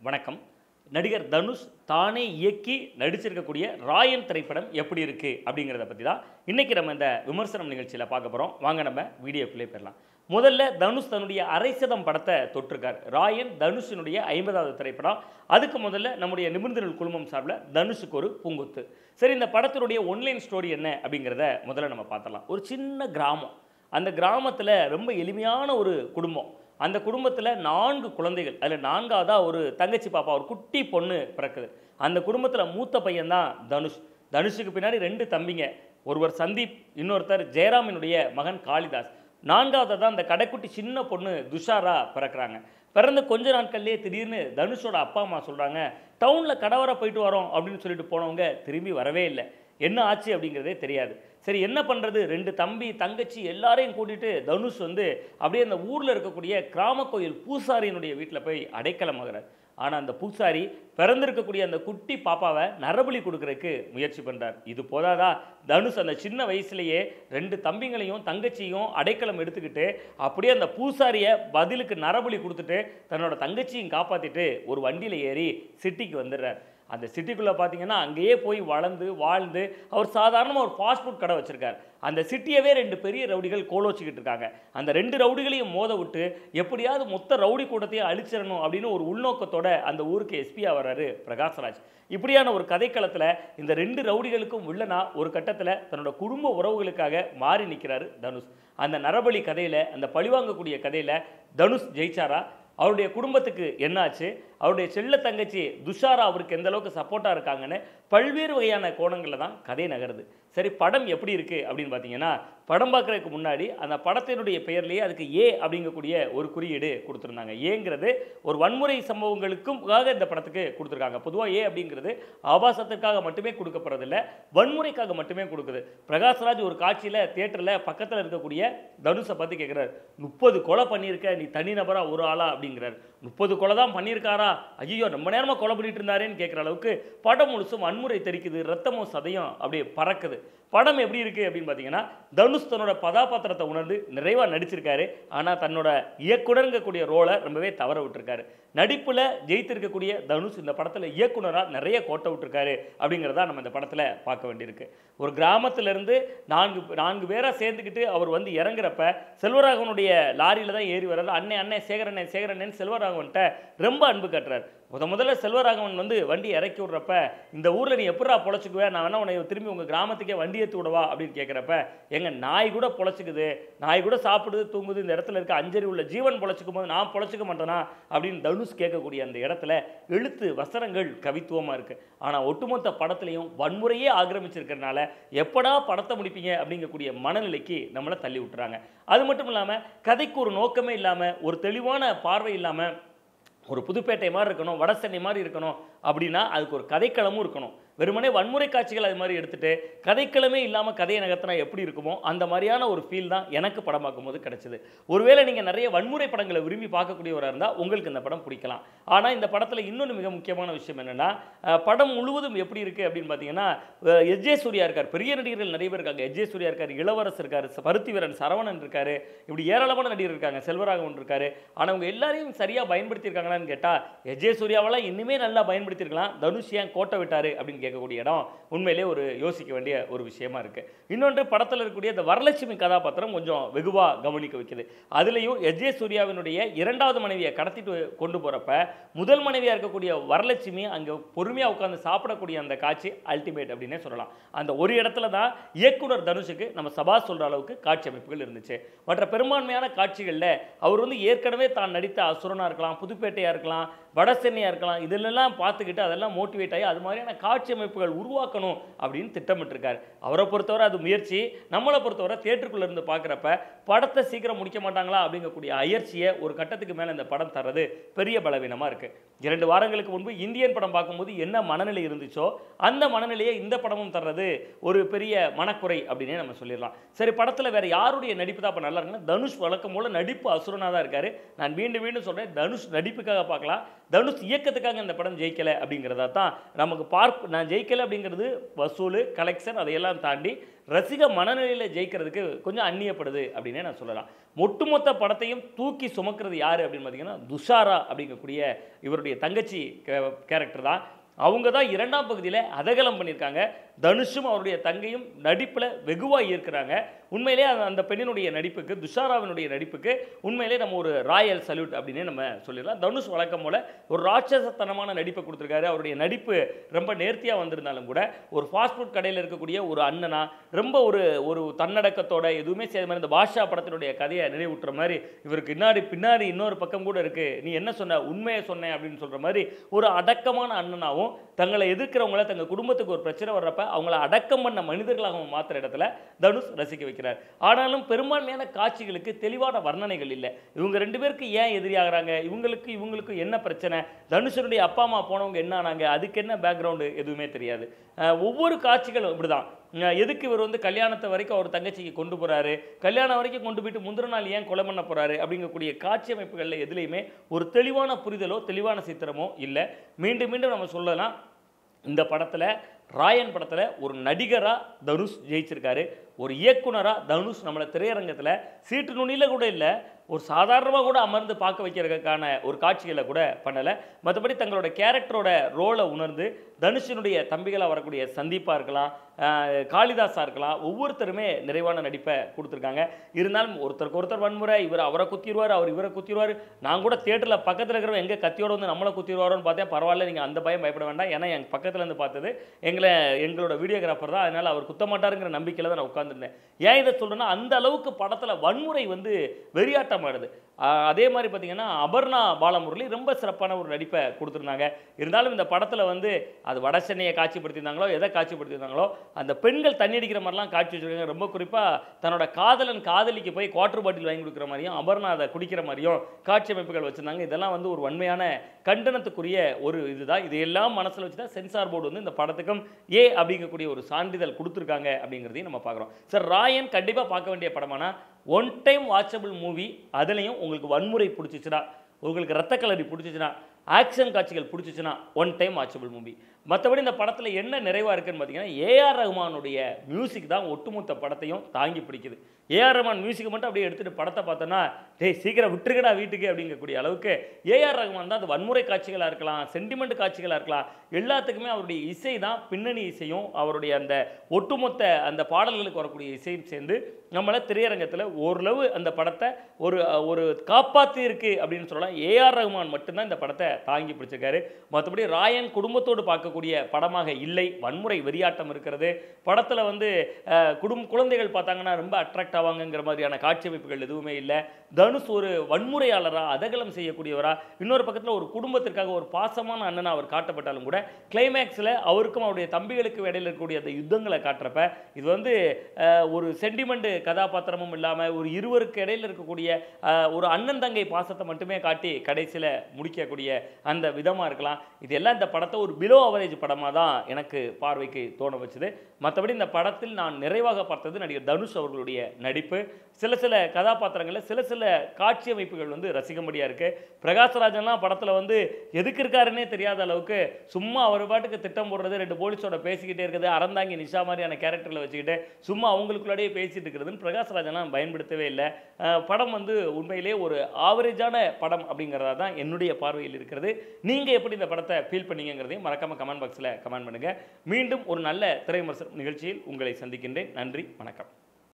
வணக்கம். நடிகர் தனுஷ் தானே இயக்கி நடிச்சிருக்கக்கூடிய ராயன் திரைப்படம் எப்படி இருக்கு அப்படிங்கிறத பற்றி தான் இன்னைக்கு நம்ம இந்த விமர்சனம் நிகழ்ச்சியில் பார்க்க போகிறோம். வாங்க நம்ம வீடியோக்குள்ளே போயிடலாம். முதல்ல தனுஷ் தன்னுடைய அரைசதம் படத்தை தொட்டிருக்கார். ராயன் தனுஷினுடைய 50வது திரைப்படம். அதுக்கு முதல்ல நம்முடைய நிமிர்ந்தநூல் குழுமம் சார்பில் தனுஷுக்கு ஒரு பூங்கொத்து. சரி, இந்த படத்தினுடைய ஒன்லைன் ஸ்டோரி என்ன அப்படிங்கிறத முதல்ல நம்ம பார்த்தலாம். ஒரு சின்ன கிராமம், அந்த கிராமத்தில் ரொம்ப எளிமையான ஒரு குடும்பம். அந்த குடும்பத்தில் 4 குழந்தைகள், அதில் 4வதாக ஒரு தங்கச்சி பாப்பா, ஒரு குட்டி பொண்ணு பிறக்குது. அந்த குடும்பத்தில் மூத்த பையன் தான் தனுஷ். தனுஷுக்கு பின்னாடி 2 தம்பிங்க, ஒருவர் சந்தீப், இன்னொருத்தர் ஜெயராமினுடைய மகன் காளிதாஸ். 4வதாக தான் அந்த கடைக்குட்டி சின்ன பொண்ணு துஷாரா பிறக்கிறாங்க. பிறந்த கொஞ்ச நாட்கள்லேயே திடீர்னு தனுஷோட அப்பா அம்மா சொல்கிறாங்க, டவுனில் கடை வர போயிட்டு வரோம் அப்படின்னு சொல்லிட்டு போனவங்க திரும்பி வரவே இல்லை. என்ன ஆச்சு அப்படிங்கிறதே தெரியாது. சரி, என்ன பண்ணுறது? 2 தம்பி தங்கச்சி எல்லாரையும் கூட்டிகிட்டு தனுஷ் அப்படியே அந்த ஊரில் இருக்கக்கூடிய கிராம கோயில் பூசாரியினுடைய வீட்டில் போய் அடைக்கலமாகிறார். ஆனால் அந்த பூசாரி பிறந்திருக்கக்கூடிய அந்த குட்டி பாப்பாவை நரபலி கொடுக்கறதுக்கு முயற்சி பண்ணுறார். இது போதாதா, தனுஷ் அந்த சின்ன வயசுலேயே 2 தம்பிங்களையும் தங்கச்சியும் அடைக்கலம் எடுத்துக்கிட்டு அப்படியே அந்த பூசாரியை பதிலுக்கு நரபலி கொடுத்துட்டு தன்னோட தங்கச்சியும் காப்பாற்றிட்டு ஒரு வண்டியில் ஏறி சிட்டிக்கு வந்துடுறார். அந்த சிட்டிக்குள்ளே பார்த்தீங்கன்னா அங்கேயே போய் வளர்ந்து வாழ்ந்து அவர் சாதாரணமாக ஒரு ஃபாஸ்ட் ஃபுட் கடை வச்சுருக்கார். அந்த சிட்டியவே 2 பெரிய ரவுடிகள் கோலோச்சிக்கிட்டு இருக்காங்க. அந்த 2 ரவுடிகளையும் மோத விட்டு எப்படியாவது மொத்த ரவுடி கூட்டத்தையும் அழிச்சிடணும் அப்படின்னு ஒரு உள்நோக்கத்தோட அந்த ஊருக்கு எஸ்பியாக வர்றாரு பிரகாஷ்ராஜ். இப்படியான ஒரு கதைக்களத்தில் இந்த 2 ரவுடிகளுக்கும் வில்லனா ஒரு கட்டத்தில் தன்னோட குடும்ப உறவுகளுக்காக மாறி நிற்கிறாரு தனுஷ். அந்த நரபலி கதையில், அந்த பழிவாங்கக்கூடிய கதையில் தனுஷ் ஜெயிச்சாரா? அவருடைய குடும்பத்துக்கு என்னாச்சு? அவருடைய செல்ல தங்கச்சி துஷாரா அவருக்கு எந்த அளவுக்கு சப்போர்ட்டாக இருக்காங்கன்னு பல்வேறு வகையான கோணங்களில் தான் கதை நகருது. சரி, படம் எப்படி இருக்குது அப்படின்னு பார்த்தீங்கன்னா, படம் பார்க்குறதுக்கு முன்னாடி அந்த படத்தினுடைய பெயர்லேயே அதுக்கு ஏ அப்படிங்கக்கூடிய ஒரு குறியீடு கொடுத்துருந்தாங்க. ஏங்கிறது ஒரு வன்முறை சம்பவங்களுக்கும்காக இந்த படத்துக்கு கொடுத்துருக்காங்க. பொதுவாக ஏ அப்படிங்கிறது ஆபாசத்திற்காக மட்டுமே கொடுக்கப்படுறதில்லை, வன்முறைக்காக மட்டுமே கொடுக்குது. பிரகாஷ்ராஜ் ஒரு காட்சியில் தியேட்டரில் பக்கத்தில் இருக்கக்கூடிய தனுஷை பார்த்து கேட்குறாரு, 30 கொலை பண்ணியிருக்க, நீ தனிநபராக ஒரு ஆளா அப்படிங்கிறார். 30 கொலை தான் பண்ணியிருக்காரா? ஐயோ, ரொம்ப நேரமாக கொலை பண்ணிட்டு இருந்தாரேன்னு கேட்குற அளவுக்கு படம் முழுசும் வன்முறை தெரிக்குது, ரத்தமும் சதையும் அப்படியே பறக்குது. படம் எப்படி இருக்குது அப்படின்னு பார்த்தீங்கன்னா, தனுஷ் தன்னோட கதாபாத்திரத்தை உணர்ந்து நிறைவாக நடிச்சிருக்காரு. ஆனால் தன்னோட இயக்குனருங்கக்கூடிய ரோலை ரொம்பவே தவற விட்டுருக்காரு. நடிப்பில் ஜெயித்திருக்கக்கூடிய தனுஷ் இந்த படத்தில் இயக்குனராக நிறைய கோட்டை விட்டுருக்காரு அப்படிங்கிறதா நம்ம இந்த படத்தில் பார்க்க வேண்டியிருக்கு. ஒரு கிராமத்திலேருந்து 4 பேராக சேர்ந்துக்கிட்டு அவர் இறங்குறப்ப செல்வராகவனுடைய லாரியில் தான் ஏறி வர்றாரு. அண்ணே சேகரண்ணேன்னு செல்வராகவன்கிட்ட ரொம்ப அன்பு கட்டுறார். முதல்ல செல்வராகவன் வண்டி இறக்கி விட்றப்ப, இந்த ஊரில் நீ எப்படா பொழைச்சிக்குவே, நான் வேணா உன்னை திரும்பி உங்கள் கிராமத்துக்கே வண்டி ஏற்றி விடவா அப்படின்னு கேட்குறப்ப, எங்கள் நாய் கூட பொழைச்சிக்குது, நாய் கூட சாப்பிடுது தூங்குது, இந்த இடத்துல இருக்க அஞ்சறி உள்ள ஜீவன் பொழைச்சிக்கும் போது நான் பொழைச்சிக்க மாட்டேனா அப்படின்னு தனுஷ் கேட்கக்கூடிய அந்த இடத்துல எழுத்து வசனங்கள் கவித்துவமாக இருக்குது. ஆனால் ஒட்டுமொத்த படத்துலையும் வன்முறையே ஆக்கிரமிச்சிருக்கிறதுனால எப்படா படத்தை முடிப்பீங்க அப்படிங்கக்கூடிய மனநிலைக்கு நம்மளை தள்ளி விட்டுறாங்க. அது மட்டும் இல்லாமல் கதைக்கு ஒரு நோக்கமே இல்லாமல், ஒரு தெளிவான பார்வை இல்லாமல், ஒரு புதுப்பேட்டை மாதிரி இருக்கணும், வட சென்னை மாதிரி இருக்கணும் அப்படின்னா அதுக்கு ஒரு கதைக்களமும் இருக்கணும். வெறுமனே வன்முறை காட்சிகள் அது மாதிரி எடுத்துகிட்டு கதைக்களமே இல்லாமல் கதையை நகர்த்தினா எப்படி இருக்குமோ அந்த மாதிரியான ஒரு ஃபீல் தான் எனக்கு படம் பார்க்கும்போது கிடச்சிது. ஒருவேளை நீங்கள் நிறைய வன்முறை படங்களை விரும்பி பார்க்கக்கூடியவராக இருந்தால் உங்களுக்கு இந்த படம் பிடிக்கலாம். ஆனால் இந்த படத்தில் இன்னொன்று மிக முக்கியமான விஷயம் என்னென்னா, படம் முழுவதும் எப்படி இருக்குது அப்படின்னு பார்த்தீங்கன்னா, எஸ்.ஜே. சூர்யா இருக்கார், பெரிய நடிகர்கள் நிறைய பேர் இருக்காங்க. எஸ்.ஜே. சூர்யா இருக்கார், இளவரசர் இருக்கார், பருத்திவீரன் சரவணன் இருக்கார், இப்படி ஏராளமான நடிகர் இருக்காங்க, செல்வராகவன் இருக்கார். ஆனால் அவங்க எல்லாரையும் சரியாக பயன்படுத்தியிருக்காங்களான்னு கேட்டால் எஸ்.ஜே. சூர்யாவெல்லாம் இன்னுமே நல்லா பயன்படுத்தியிருக்கலாம். தனுஷ் ஏன் கோட்டை விட்டார் அப்படின்னு கேட்கக்கூடிய இடம் உண்மையிலே ஒரு யோசிக்க வேண்டிய ஒரு விஷயமா இருக்கு. இன்னொன்று, படத்தில் இருக்கக்கூடிய இந்த வரலட்சுமி கதாபாத்திரம் கொஞ்சம் வெகுவாக கவனிக்க வைக்குது. அதுலேயும் எஸ்.ஜே. சூர்யாவினுடைய 2வது மனைவியை கடத்திட்டு கொண்டு போகிறப்ப முதல் மனைவியாக இருக்கக்கூடிய வரலட்சுமி அங்கே பொறுமையாக உட்காந்து சாப்பிடக்கூடிய அந்த காட்சி அல்டிமேட் அப்படின்னே சொல்லலாம். அந்த ஒரு இடத்துல தான் இயக்குனர் தனுஷுக்கு நம்ம சபாஸ் சொல்கிற அளவுக்கு காட்சி அமைப்புகள் இருந்துச்சு. மற்ற பெரும்பான்மையான காட்சிகளில் அவர் ஏற்கனவே தான் நடித்த அசுரனாக இருக்கலாம், புதுப்பேட்டையாக இருக்கலாம், வட சென்னையாக இருக்கலாம், இதெல்லாம் பார்த்துக்கிட்டு அதெல்லாம் மோட்டிவேட் ஆகி அது மாதிரியான காட்சி அமைப்புகள் உருவாக்கணும் அப்படின்னு திட்டமிட்டிருக்காரு. அவரை பொறுத்தவரை அது முயற்சி. நம்மளை பொறுத்தவரை தியேட்டருக்குள்ளே இருந்து பார்க்குறப்ப படத்தை சீக்கிரம் முடிக்க மாட்டாங்களா அப்படிங்கக்கூடிய அயற்சியை ஒரு கட்டத்துக்கு மேலே இந்த படம் தர்றது பெரிய பலவீனமாக இருக்குது. 2 வாரங்களுக்கு முன்பு இந்தியன் படம் பார்க்கும்போது என்ன மனநிலை இருந்துச்சோ அந்த மனநிலையை இந்த படமும் தர்றது ஒரு பெரிய மனக்குறை அப்படின்னே நம்ம சொல்லிடலாம். சரி, படத்தில் வேறு யாருடைய நடிப்பு தான் இப்போ நல்லா இருக்குன்னா, தனுஷ் வழக்கம் போல் நடிப்பு அசுரனாக தான் இருக்கார். நான் மீண்டும் சொல்கிறேன், தனுஷ் நடிப்புக்காக பார்க்கலாம், தனுஷ் இயக்கத்துக்காக இந்த படம் ஜெயிக்கலை அப்படிங்கிறதா தான் நமக்கு நான் ஜெயிக்கலை அப்படிங்கிறது வசூல், கலெக்ஷன், அதையெல்லாம் தாண்டி ரசிக மனநிலையில் ஜெயிக்கிறதுக்கு கொஞ்சம் அந்நியப்படுது அப்படின்னே நான் சொல்லலாம். ஒட்டுமொத்த படத்தையும் தூக்கி சுமக்கிறது யார் அப்படின்னு பார்த்தீங்கன்னா துஷாரா அப்படிங்கக்கூடிய இவருடைய தங்கச்சி கேரக்டர் தான். அவங்க தான் 2ஆம் பகுதியில் அதகலம் பண்ணியிருக்காங்க. தனுஷும் அவருடைய தங்கையும் நடிப்பில் வெகுவாக ஈர்க்கிறாங்க. உண்மையிலே அந்த பெண்ணினுடைய நடிப்புக்கு, துஷாராவினுடைய நடிப்புக்கு உண்மையிலே நம்ம ஒரு ராயல் சல்யூட் அப்படின்னே நம்ம சொல்லிடலாம். தனுஷ் வழக்கம் போல் ஒரு ராட்சசத்தனமான நடிப்பை கொடுத்துருக்காரு. அவருடைய நடிப்பு ரொம்ப நேர்த்தியாக வந்திருந்தாலும் கூட ஒரு ஃபாஸ்ட் ஃபுட் கடையில் இருக்கக்கூடிய ஒரு அண்ணனா ரொம்ப ஒரு தன்னடக்கத்தோட எதுவுமே செய்யாத மாதிரி இந்த பாஷா படத்தினுடைய கதையை நினைவூட்டுற மாதிரி இவருக்கு பின்னாடி இன்னொரு பக்கம் கூட இருக்குது, நீ என்ன சொன்ன, உண்மையை சொன்னேன் அப்படின்னு சொல்கிற மாதிரி ஒரு அடக்கமான அண்ணனாகவும் தங்களை எதிர்க்கிறவங்கள தங்கள் குடும்பத்துக்கு ஒரு பிரச்சனை வர்றப்ப அவங்கள அடக்கம் பண்ண மனிதர்களாகவும் மாற்றுற இடத்துல தனுஷ் ரசிக்க வைக்கிறார். ஆனாலும் பெரும்பான்மையான காட்சிகளுக்கு தெளிவான வர்ணனைகள் இல்லை. இவங்க 2 பேருக்கு ஏன் எதிரியாகிறாங்க, இவங்களுக்கு என்ன பிரச்சனை, தனுஷனுடைய அப்பா அம்மா போனவங்க என்ன ஆனாங்க, அதுக்கு என்ன பேக்ரவுண்டு எதுவுமே தெரியாது. ஒவ்வொரு காட்சிகளும் இப்படிதான். எதுக்கு இவர் கல்யாணத்தை வரைக்கும் அவர் தங்கச்சிக்கு கொண்டு போகிறாரு, கல்யாணம் வரைக்கும் கொண்டு போயிட்டு முந்திர நாள் ஏன் கொலை பண்ண போகிறாரு அப்படிங்கக்கூடிய காட்சி அமைப்புகளில் எதுலேயுமே ஒரு தெளிவான புரிதலோ தெளிவான சித்திரமோ இல்லை. மீண்டும் மீண்டும் நம்ம சொல்லலாம், இந்த படத்தில் ராயன் படத்தில் ஒரு நடிகராக தனுஷ் ஜெயிச்சிருக்காரு. ஒரு இயக்குனராக தனுஷ் நம்மளை திரையரங்கத்தில் சீட்டு நுனியில் கூட இல்லை, ஒரு சாதாரணமாக கூட அமர்ந்து பார்க்க வைக்கிறதுக்கான ஒரு காட்சிகளை கூட பண்ணலை. மற்றபடி தங்களோட கேரக்டரோட ரோலை உணர்ந்து தனுஷினுடைய தம்பிகளாக வரக்கூடிய சந்தீப்பாக இருக்கலாம், காளிதாஸாக இருக்கலாம், ஒவ்வொருத்தருமே நிறைவான நடிப்பை கொடுத்துருக்காங்க. இருந்தாலும் ஒருத்தருக்கு ஒருத்தர் வன்முறை, இவர் அவரை குத்திடுவார், அவர் இவரை குத்திடுவார். நான் கூட தியேட்டரில் பக்கத்தில் இருக்கிறவங்க எங்கே கத்தியோடு நம்மளை குத்திடுவாரோன்னு பார்த்தேன். பரவாயில்ல, நீங்கள் அந்த பயப்பட வேண்டாம், ஏன்னா என் பக்கத்தில் இருந்து பார்த்தது எங்களோட வீடியோகிராஃபர் தான், அதனால் அவர் குத்த மாட்டாருங்கிற நம்பிக்கையில் தான் நான் உட்காந்துருந்தேன். ஏன் இதை சொல்கிறேன்னா, அந்த அளவுக்கு படத்தில் வன்முறை வெறியாட்டமாடுது. அதே மாதிரி பார்த்தீங்கன்னா அபர்ணா பாலமுரளி ரொம்ப சிறப்பான ஒரு நடிப்பை கொடுத்துருந்தாங்க. இருந்தாலும் இந்த படத்தில் அது வட சென்னையை காட்சிப்படுத்தியிருந்தாங்களோ எதை காட்சிப்படுத்தியிருந்தாங்களோ அந்த பெண்கள் தண்ணி அடிக்கிற மாதிரிலாம் காட்சி வச்சுருக்காங்க. ரொம்ப குறிப்பாக தன்னோட காதலிக்கு போய் குவார்டர் பாட்டில் வாங்கி கொடுக்குற மாதிரியும் அபர்ணா அதை குடிக்கிற மாதிரியும் காட்சி அமைப்புகள் வச்சுருந்தாங்க. இதெல்லாம் ஒரு வன்மையான கண்டனத்துக்குரிய ஒரு இதுதான். இதையெல்லாம் மனசில் வச்சு தான் சென்சார் போர்டு இந்த படத்துக்கும் அப்படிங்கக்கூடிய ஒரு சான்றிதழ் கொடுத்துருக்காங்க அப்படிங்கிறதையும் நம்ம பார்க்குறோம். சார், ராயன் கண்டிப்பாக பார்க்க வேண்டிய படமானா ஒன் டைம் வாட்சபிள் மூவி. அதுலேயும் உங்களுக்கு வன்முறை பிடிச்சிச்சுன்னா, உங்களுக்கு ரத்த கலரி பிடிச்சிச்சுன்னா, ஆக்ஷன் காட்சிகள் பிடிச்சிச்சுன்னா ஒன் டைம் வாட்சபிள் மூவி. மற்றபடி இந்த படத்தில் என்ன நிறைவாக இருக்குன்னு பார்த்தீங்கன்னா, ஏஆர் ரஹ்மானுடைய மியூசிக் தான் ஒட்டுமொத்த படத்தையும் தாங்கி பிடிக்குது. ஏஆர் ரஹ்மான் மியூசிக்கை மட்டும் அப்படியே எடுத்துகிட்டு படத்தை பார்த்தோன்னா, சீக்கிரம் விட்டுருக்கடா வீட்டுக்கு அப்படிங்கக்கூடிய அளவுக்கு ஏஆர் ரஹ்மான் தான். அது வன்முறை காட்சிகளாக இருக்கலாம், சென்டிமெண்ட் காட்சிகளாக இருக்கலாம், எல்லாத்துக்குமே அவருடைய இசை தான், பின்னணி இசையும் அவருடைய அந்த ஒட்டுமொத்த அந்த பாடல்களுக்கு வரக்கூடிய இசையும் சேர்ந்து நம்மளை திரையரங்கத்தில் ஓரளவு அந்த படத்தை ஒரு காப்பாற்றி இருக்கு அப்படின்னு சொல்லலாம். ஏஆர் ரஹ்மான் மட்டும்தான் இந்த படத்தை தாங்கி பிடிச்சிருக்காரு. மற்றபடி ராயன் குடும்பத்தோடு பார்க்கக்கூடிய படமாக இல்லை. வன்முறை வெறியாட்டம் இருக்கிறது படத்தில். குழந்தைகள் பார்த்தாங்கன்னா ரொம்ப அட்ராக்ட் ஆவாங்கங்கிற மாதிரியான காட்சி அமைப்புகள் எதுவுமே இல்லை. தனுஷ் ஒரு வன்முறையாளராக அதகலம் செய்யக்கூடியவரா, இன்னொரு பக்கத்தில் ஒரு குடும்பத்திற்காக ஒரு பாசமான அண்ணனா அவர் காட்டப்பட்டாலும் கூட கிளைமேக்ஸில் அவருக்கும் அவருடைய தம்பிகளுக்கும் இடையில் இருக்கக்கூடிய அந்த யுத்தங்களை காட்டுறப்ப இது ஒரு சென்டிமெண்ட் கதாபாத்திரமும் இல்லாமல் ஒரு இருவருக்கு இடையில் இருக்கக்கூடிய ஒரு அண்ணன் தங்கை பாசத்தை மட்டுமே காட்டி கடைசியில் முடிக்கக்கூடிய அந்த விதமாக இருக்கலாம். இதெல்லாம் இந்த படத்தை ஒரு பிலோ அவரேஜ் படமாக தான் எனக்கு பார்வைக்கு தோண வச்சுது. மற்றபடி இந்த படத்தில் நான் நிறைவாக பார்த்தது நடிகர் தனுஷ் அவர்களுடைய நடிப்பு. சில கதாபாத்திரங்களில் சில காட்சி அமைப்புகள் ரசிக்கும்படியாக இருக்குது. பிரகாஷ்ராஜன்லாம் படத்தில் எதுக்கு இருக்காருன்னே தெரியாத அளவுக்கு சும்மா அவர் பாட்டுக்கு திட்டம் போடுறது, 2 போலீஸோட பேசிக்கிட்டே இருக்குது, அறந்தாங்கி நிஷா மாதிரியான கேரக்டரில் வச்சுக்கிட்டு சும்மா அவங்களுக்குள்ளாடியே பேசிட்டு இருக்கிறதுன்னு பிரகாஷ்ராஜன்லாம் பயன்படுத்தவே இல்லை. படம் உண்மையிலே ஒரு ஆவரேஜான படம் அப்படிங்கிறதா தான் என்னுடைய பார்வையில் இருக்கிறது. நீங்கள் எப்படி இந்த படத்தை ஃபீல் பண்ணீங்கிறதையும் மறக்காமல் கமெண்ட் பாக்ஸில் கமெண்ட் பண்ணுங்கள். மீண்டும் ஒரு நல்ல திரை விமர்சனம் நிகழ்ச்சியில் உங்களை சந்திக்கின்றேன். நன்றி, வணக்கம்.